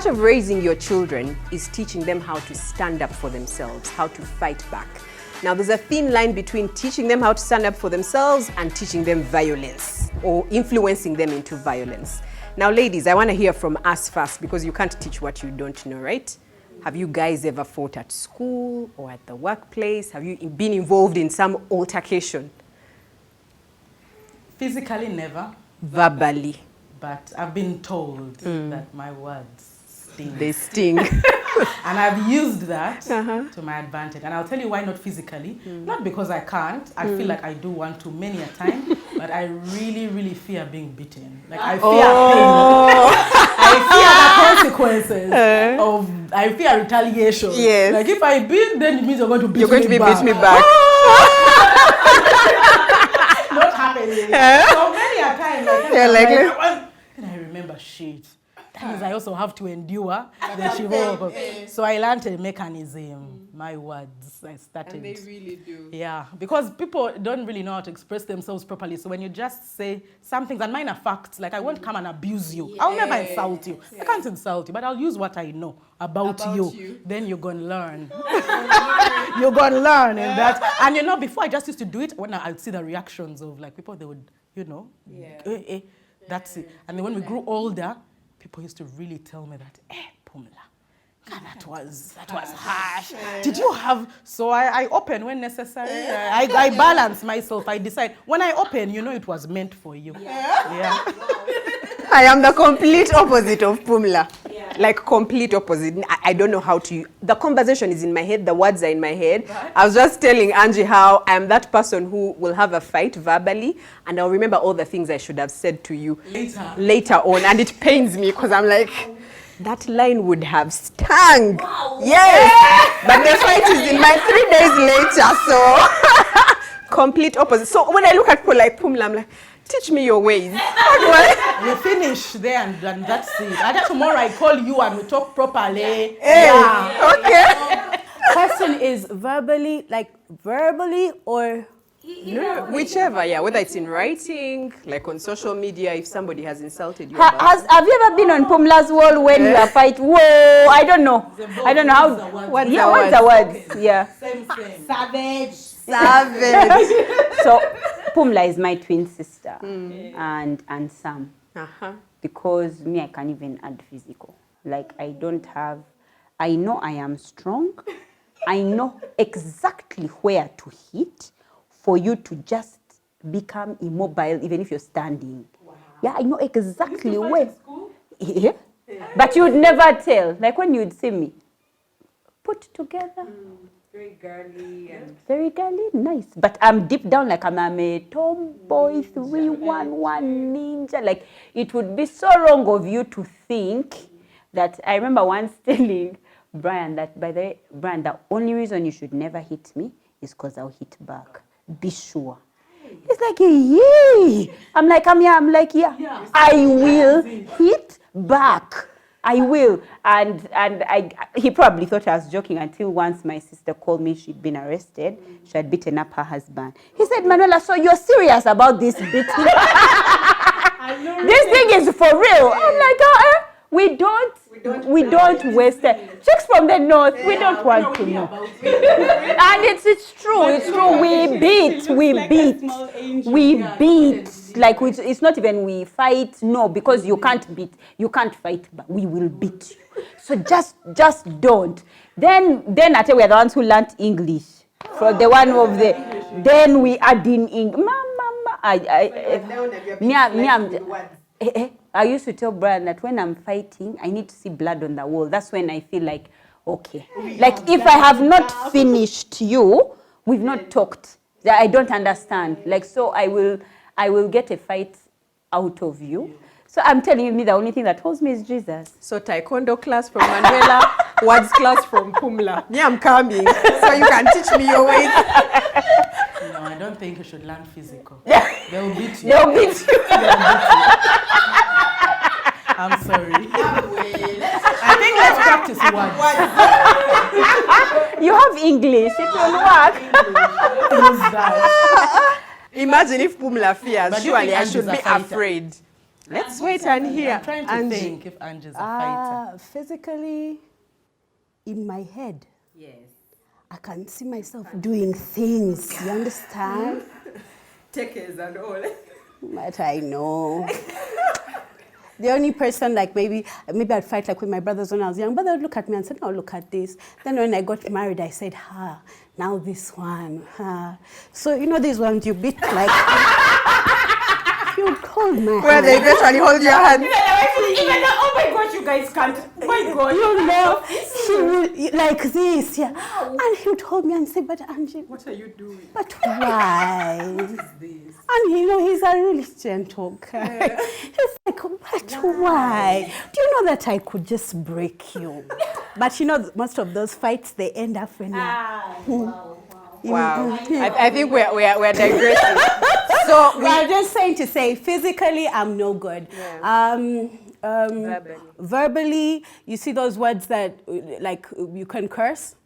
part of raising your children is teaching them how to stand up for themselves, how to fight back. Now, there's a thin line between teaching them how to stand up for themselves and teaching them violence or influencing them into violence. Now, ladies, I want to hear from us first because you can't teach what you don't know, right? Have you guys ever fought at school or at the workplace? Have you been involved in some altercation? Physically, never. Verbally. But I've been told that my words sting. They sting. And I've used that to my advantage. And I'll tell you why not physically. Not because I can't. I feel like I do want to many a time. But I really, really fear being beaten. Like I fear pain. I fear the consequences I fear retaliation. Yes. Like if I beat, then it means you're going to beat me back. You're going to beat me back. Not happening. So many a time, and I remember shit. That means I also have to endure the shivoko. So I learned a mechanism. My words, I started. And they really do. Yeah, because people don't really know how to express themselves properly. So when you just say some things, and mine are facts, like I won't come and abuse you. Yeah. I'll never insult you. Yeah. I can't insult you, but I'll use what I know about you. Then you're going to learn. You're going to learn in that. And you know, before I just used to do it, when I'd see the reactions of like people, they would, you know, that's it. And then when we grew older, people used to really tell me that, Pumla, God, that was harsh. Did you have, so I open when necessary. I balance myself. I decide, when I open, you know it was meant for you. Yeah. I am the complete opposite of Pumla. Yeah. Like complete opposite. I don't know how to, the conversation is in my head, the words are in my head. Right. I was just telling Angie how I'm that person who will have a fight verbally and I'll remember all the things I should have said to you later on. And it pains me because I'm like, that line would have stung. Wow. Yes. Yeah. But the fight is in my 3 days later, so complete opposite. So when I look at people like Pumla, I'm like, teach me your ways. You finish there and that's it. And then tomorrow I call you and we talk properly. Hey. Yeah. Okay. Question is verbally or? No, whichever, yeah. Whether it's in writing, like on social media, if somebody has insulted you. Have you ever been on Pumla's wall when you are fighting? Whoa, I don't know. I don't know how. What's the words? Yeah. Same. Savage. So Pumla is my twin sister and Sam. Because me, I can't even add physical. Like I know I am strong. I know exactly where to hit for you to just become immobile even if you're standing. Wow. Yeah, I know exactly where. Yeah. But you would never tell. Like when you'd see me put together. Very girly. Very girly, nice. But I'm deep down like I'm a tomboy 311 ninja. Like it would be so wrong of you to think that. I remember once telling Brian that, by the way, Brian, the only reason you should never hit me is because I'll hit back. Be sure. It's like, yay! I'm like, yeah. I will hit back. I will. And he probably thought I was joking until once my sister called me. She'd been arrested. She had beaten up her husband. He said, Manuela, so you're serious about this beating? This thing is for real. I'm like, we don't waste it. Chicks from the north, we don't want to know. And it's true. We beat. Like it's not even we fight. No, because you can't fight, but we will beat you. So just don't. Then I tell you, we are the ones who learned English. For the one of the, then we add in English. I used to tell Brian that when I'm fighting, I need to see blood on the wall. That's when I feel like, okay. Like if I have not finished you, we've not talked. I don't understand. Like so I will get a fight out of you. So I'm telling you, the only thing that holds me is Jesus. So taekwondo class from Manuela, words class from Pumla. Me, I'm coming. So you can teach me your ways. No, I don't think you should learn physical. They'll beat you. I'm sorry. I think let's practice words. You have English. It will work. Imagine if Pumla fears. Surely I should be afraid. Let's wait and hear. I'm trying to Angie. think if Angie's a fighter. Physically, in my head, Yes. I can see myself doing things. You understand? Takers and all. But I know. The only person, like maybe I'd fight like with my brothers when I was young, but they'd look at me and say, no, look at this. Then when I got married, I said, now this one. So, you know, these ones you beat like, you'd hold my Where hand. they eventually hold your hand. Oh my gosh, you guys can't. Oh my God. You know, he would, like this, yeah. And he would hold me and say, but Angie, What are you doing? but why? And you know, he's a really gentle guy. He's like, but why? Do you know that I could just break you? But you know, most of those fights, they end up when Wow. I think we're digressing. So I'm just saying to say, physically, I'm no good. Verbally, you see those words that, like, you can curse?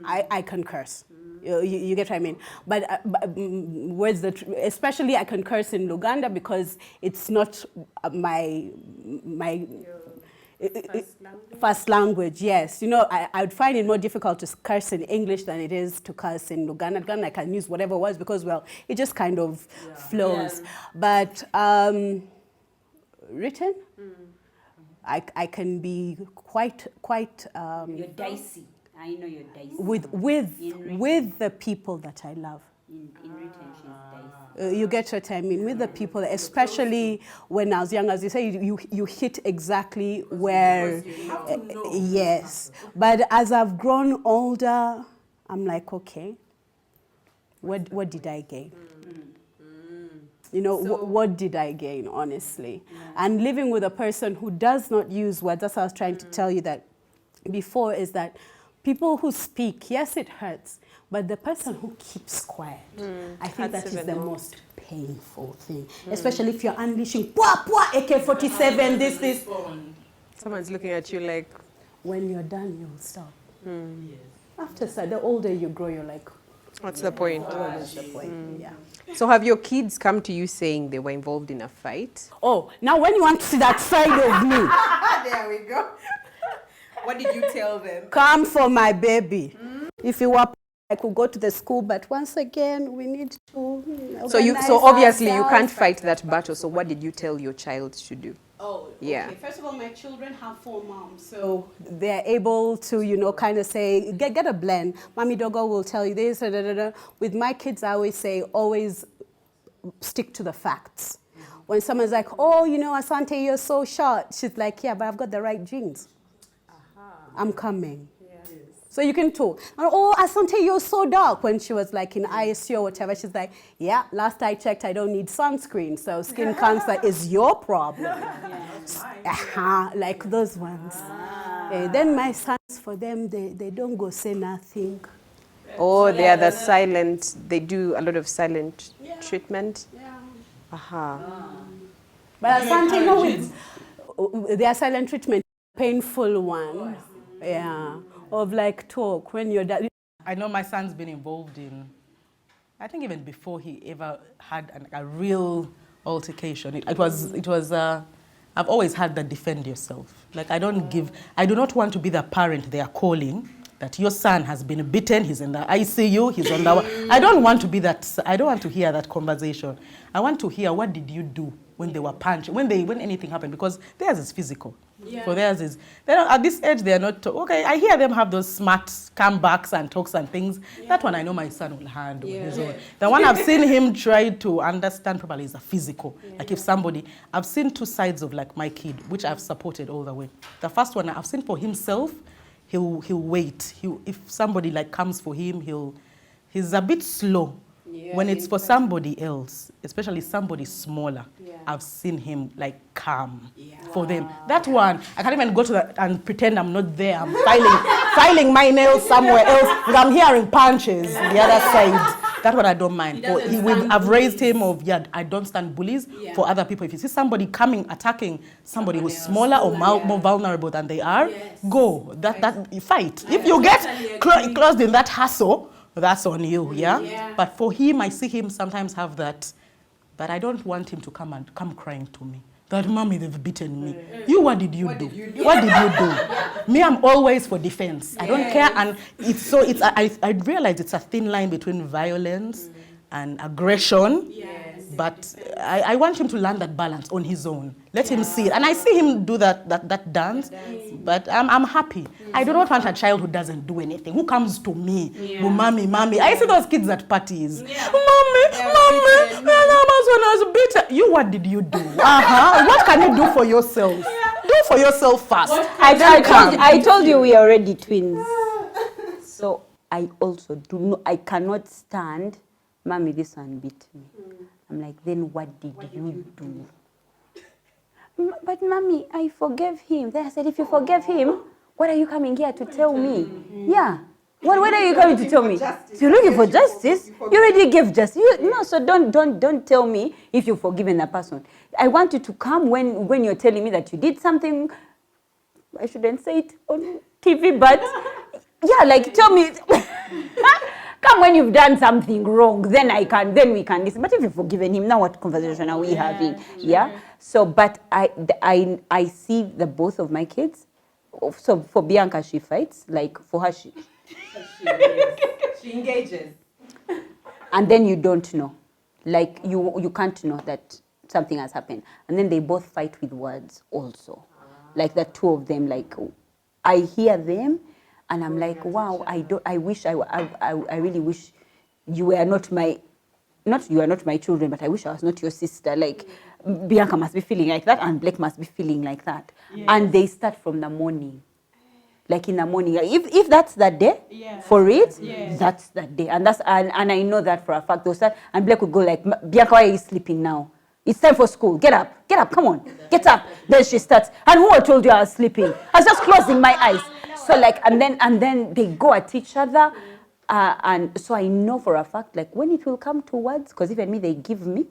I can curse. You get what I mean? But words that, especially I can curse in Luganda because it's not my first language, yes. You know, I would find it more difficult to curse in English than it is to curse in Luganda. Luganda, I can use whatever words because, well, it just kind of flows. Yeah. But written, I can be quite. You're dicey. I know you're dicey. With the people that I love. In written, she's dicey. You get what I mean? With the people, especially when I was young, as you say, you hit exactly where, yes. But as I've grown older, I'm like, okay, what did I gain? You know, what did I gain, honestly? And living with a person who does not use words, that's what I was trying to tell you that before, is that people who speak, yes, it hurts, but the person who keeps quiet, I think that is the most painful thing, especially if you're unleashing, AK-47, this. Someone's looking at you like... When you're done, you'll stop. After that, the older you grow, you're like... What's the point? What is the point? Yeah. So have your kids come to you saying they were involved in a fight? Oh, now when you want to see that side of me... There we go. What did you tell them? Come for my baby. If you were, I could go to the school, but once again, we need to. So obviously you can't fight that battle. So what did you tell your child to do? Oh, yeah. Okay. First of all, my children have 4 moms, so they're able to, you know, kind of say, get a blend. Mommy Dogo will tell you this. Da, da, da, da. With my kids, I always say, always stick to the facts. When someone's like, oh, you know, Asante, you're so short, she's like, yeah, but I've got the right genes. I'm coming. Yes. So you can talk. Oh, Asante, you're so dark. When she was like in ISU or whatever, she's like, yeah, last I checked, I don't need sunscreen. So skin cancer is your problem. Like those ones. Then my sons, for them, they don't go say nothing. Oh, they are the silent, they do a lot of silent treatment? Yeah. But Asante, no, their silent treatment, painful one. Yeah, of like talk when you're done. I know my son's been involved in, I think even before he ever had a real altercation. It was I've always had that defend yourself. Like I do not want to be the parent they are calling that your son has been beaten, he's in the ICU, he's on the... I don't want to be that, I don't want to hear that conversation. I want to hear what did you do when they were punching, when anything happened, because theirs is physical. Yeah. For theirs is, at this age they are not, okay, I hear them have those smart comebacks and talks and things. Yeah. That one I know my son will handle his own. The one I've seen him try to understand properly is a physical. Yeah. Like if somebody, I've seen 2 sides of like my kid, which I've supported all the way. The first one I've seen for himself, he'll wait. If somebody like comes for him, he's a bit slow. Yeah, when it's for somebody else, especially somebody smaller, I've seen him like calm for them. That one, I can't even go to that and pretend I'm not there. I'm filing my nails somewhere else, but I'm hearing punches the other side. That one I don't mind. I've raised him I don't stand bullies for other people. If you see somebody coming, attacking somebody who's smaller or more vulnerable than they are, go. That fight. If you get closed in that hassle, that's on you, yeah? But for him, I see him sometimes have that, but I don't want him to come crying to me. that mommy, they've beaten me. You, what did you do? What did you do? Me, I'm always for defense. I don't care. And I realize it's a thin line between violence and aggression. But I want him to learn that balance on his own. Let him see it. And I see him do that dance, but I'm happy. I do not want a child who doesn't do anything, who comes to me, oh, mommy. I see those kids at parties. Mommy, when I was beaten. You, what did you do? What can you do for yourself? Do for yourself first. I told you we are already twins. So I also do not, I cannot stand, mommy, this one beat me. I'm like, then what did you do? But mommy, I forgave him. Then I said, if you forgave him, what are you coming here to tell me? Yeah. What are you coming to tell me? So you're looking for justice? You already gave justice. So don't tell me if you've forgiven a person. I want you to come when you're telling me that you did something. I shouldn't say it on TV, but yeah, like tell me. Come when you've done something wrong, then we can listen. But if you've forgiven him, now what conversation are we having? Yeah. So, but I see the both of my kids. So for Bianca, she fights. Like for her, she engages. And then you don't know, like you can't know that something has happened. And then they both fight with words also, like the two of them. Like I hear them. And I'm like, wow, I really wish you were not you are not my children, but I wish I was not your sister. Like, Bianca must be feeling like that, and Blake must be feeling like that. Yes. And they start from the morning. Like in the morning. If that's that day, for it, that's that day. And I know that for a fact. They'll start, and Blake would go like, Bianca, why are you sleeping now? It's time for school. Get up, come on, get up. Then she starts, and who told you I was sleeping? I was just closing my eyes. So like, and then they go at each other, and so I know for a fact, like when it will come to words, because even me, they give me,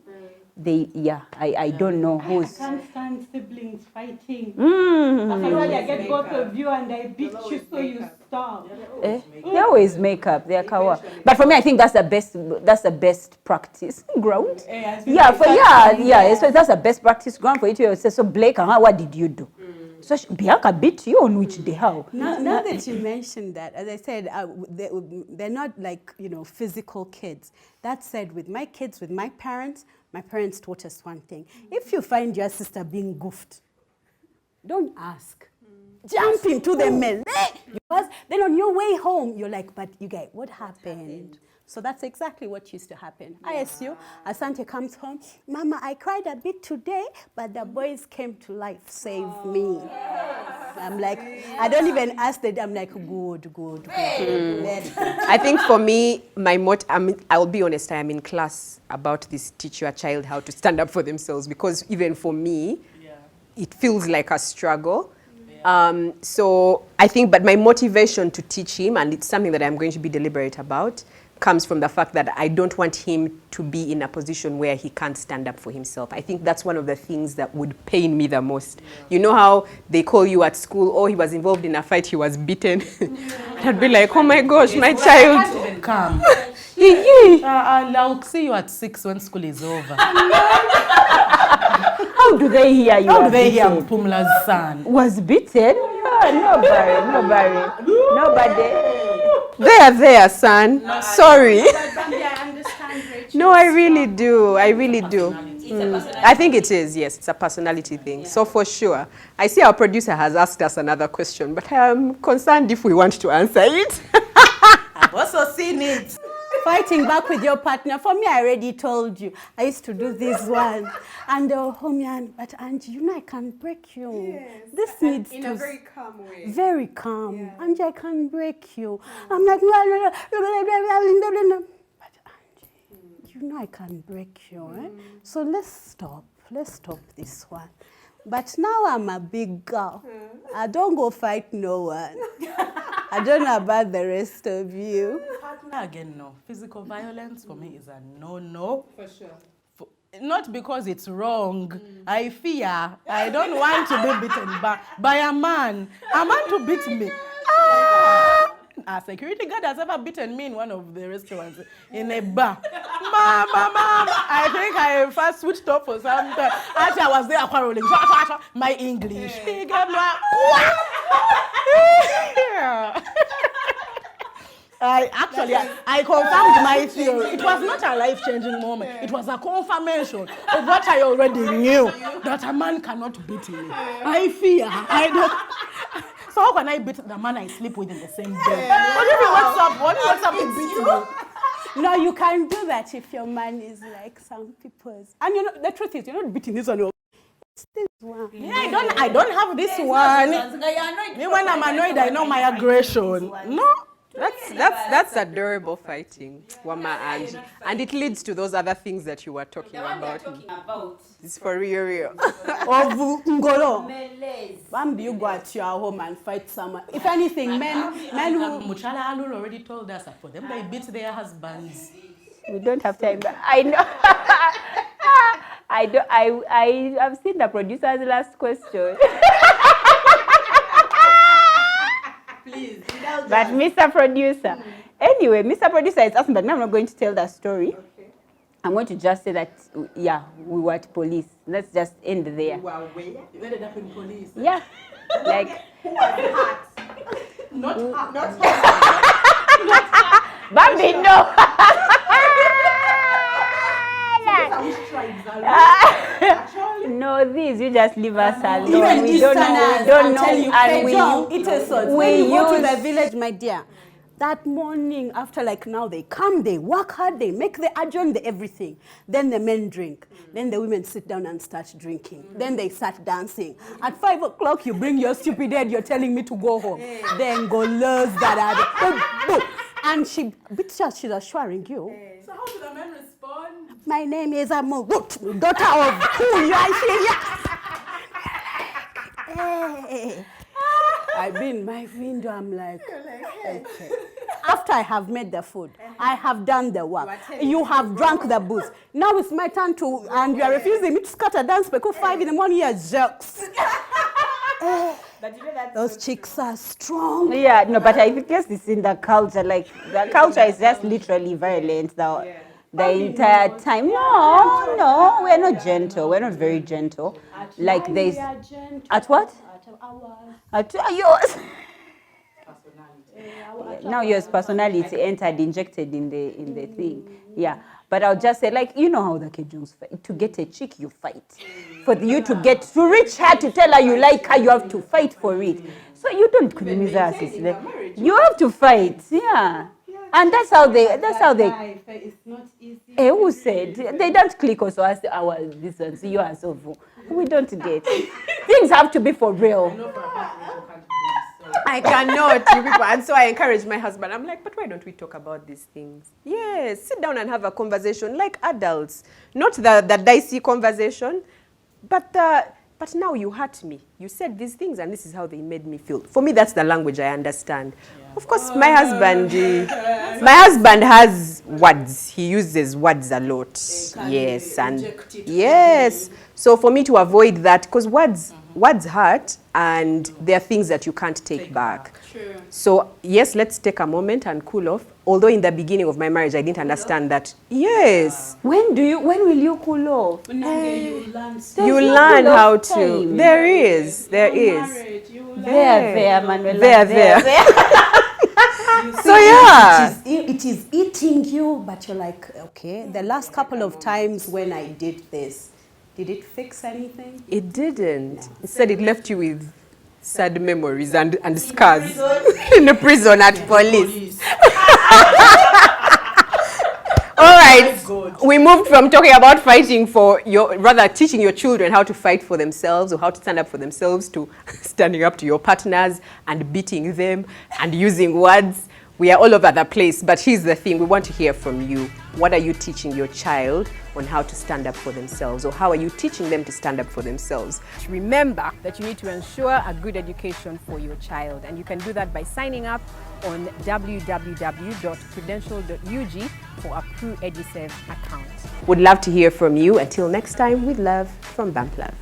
I don't know who's. I can't stand siblings fighting. I get both of you and I beat you so you stop. They always make up. They are kawa. But for me, I think that's the best practice ground. So that's the best practice ground for you to say. So Blake, what did you do? So Bianca beat you on which day? How? Now that you mentioned that, as I said, they're not like, physical kids. That said, with my kids, with my parents taught us one thing. If you find your sister being goofed, don't ask. Jump into the melee. Because then on your way home, you're like, but you guys, what happened? So that's exactly what used to happen. Yeah. ISU, Asante comes home, Mama, I cried a bit today, but the boys came to life, save me. Yes. I'm like, I don't even ask them, I'm like, good. I think for me, I'll be honest, I am in class about this, teach your child how to stand up for themselves, because even for me, it feels like a struggle. So I think, but my motivation to teach him, and it's something that I'm going to be deliberate about, comes from the fact that I don't want him to be in a position where he can't stand up for himself. I think that's one of the things that would pain me the most. You know how they call you at school, oh, he was involved in a fight, he was beaten. I'd be like, oh my gosh, my child. Come. I'll see you at 6 when school is over. How do they hear you? How do they hear Pumla's son was beaten? Nobody. There, son. No, sorry. I understand, Rachel. No, I really do. I think it is, yes. It's a personality thing. Yeah. So for sure. I see our producer has asked us another question, but I'm concerned if we want to answer it. I've also seen it. Fighting back with your partner. For me, I already told you. I used to do this one. And but Angie, I can break you. Yes. This needs in to... a very calm way. Very calm. Yeah. Angie, I can break you. I'm like... But Angie, I can break you. So let's stop. Let's stop this one. But now I'm a big girl. I don't go fight no one. I don't know about the rest of you. Again, no. Physical violence for me is a no-no. For sure. Not because it's wrong. I fear. I don't want to be beaten by a man. A man to beat me. A security guard has ever beaten me in one of the restaurants in a bar. Mama, I think I first switched off for some time. As I was there quarreling, my English. I confirmed my theory. It was not a life-changing moment. It was a confirmation of what I already knew, that a man cannot beat me. I fear. I don't. So how can I beat the man I sleep with in the same bed? What if he wakes up? What if he wakes up and beats me? No, you can do that if your man is like some people's. And you know, the truth is, you're not beating this one. It's this one. Yeah, I don't have this one. Me, when I'm annoyed, I know my aggression. No. That's adorable fighting, Wama Angie. And it leads to those other things that you were talking about. It's for real. Of Ngolo. Bambi, you go at your home and fight someone. If anything, men who... Muchala Alul already told us that for them, they beat their husbands. We don't have time. I know. I have seen the producer's last question. Please. But Mr. Producer. Anyway, Mr. Producer is asking, but now I'm not going to tell that story. Okay. I'm going to just say that, yeah, we were at police. Let's just end there. You are where? You ended up in police. Yeah. Like, Who was hurt? Not hurt. Not hurt. Bambi, no. No, these you just leave us alone. Even We don't know, and we when you go to the village, my dear, that morning after, like now, they come, they work hard, they make the adjourn, the everything. Then the men drink. Then the women sit down and start drinking. Then they start dancing. At 5 o'clock, you bring your stupid head, you're telling me to go home. Then go lose that. And she, bitch, she's assuring you. So how do the men respond? My name is Amo, daughter of who you are. Hey. I've been in my window, I'm like, okay. After I have made the food, I have done the work. You have drunk the booze. Now it's my turn to, and you are refusing me to scatter dance because 5 in the morning, you're jerks. But you know that Those chicks are strong. Yeah, no, but I guess it's in the culture. Like, the culture is just literally violent the entire time. No, we're not gentle. We're not very gentle. Like, there's... At what? At yours. Now yours personality entered, injected in the thing. Yeah. But I'll just say, like, you know how the Kejuns fight. To get a chick, you fight. For you to reach her, to tell her you like her, you have to fight for it. So you don't criticize us. You have to fight, yeah. And that's how they. it's not easy. Who said they don't click also as our this one? See, you are so full. We don't get. Things have to be for real. I cannot, you people. And so I encourage my husband. I'm like, but why don't we talk about these things? Yes, sit down and have a conversation like adults. Not the dicey conversation, but now you hurt me. You said these things and this is how they made me feel. For me, that's the language I understand. Yeah. Of course, my husband has words. He uses words a lot. Yes, and yes. So for me to avoid that, because words hurt, and there are things that you can't take back. True. So yes, let's take a moment and cool off. Although in the beginning of my marriage, I didn't understand that. Yes. When will you cool off? You learn how to. There is. There, Manuela. There. So yeah. It is eating you, but you're like, okay, the last couple of times when I did this, did it fix anything? It didn't. Instead, it left you with sad memories and scars. In a prison at police. All right. We moved from talking about fighting teaching your children how to fight for themselves or how to stand up for themselves to standing up to your partners and beating them and using words. We are all over the place, but here's the thing. We want to hear from you. What are you teaching your child on how to stand up for themselves, or how are you teaching them to stand up for themselves? Remember that you need to ensure a good education for your child, and you can do that by signing up on www.prudential.ug for a PruEduServe account. Would love to hear from you. Until next time, with love from Bamplav.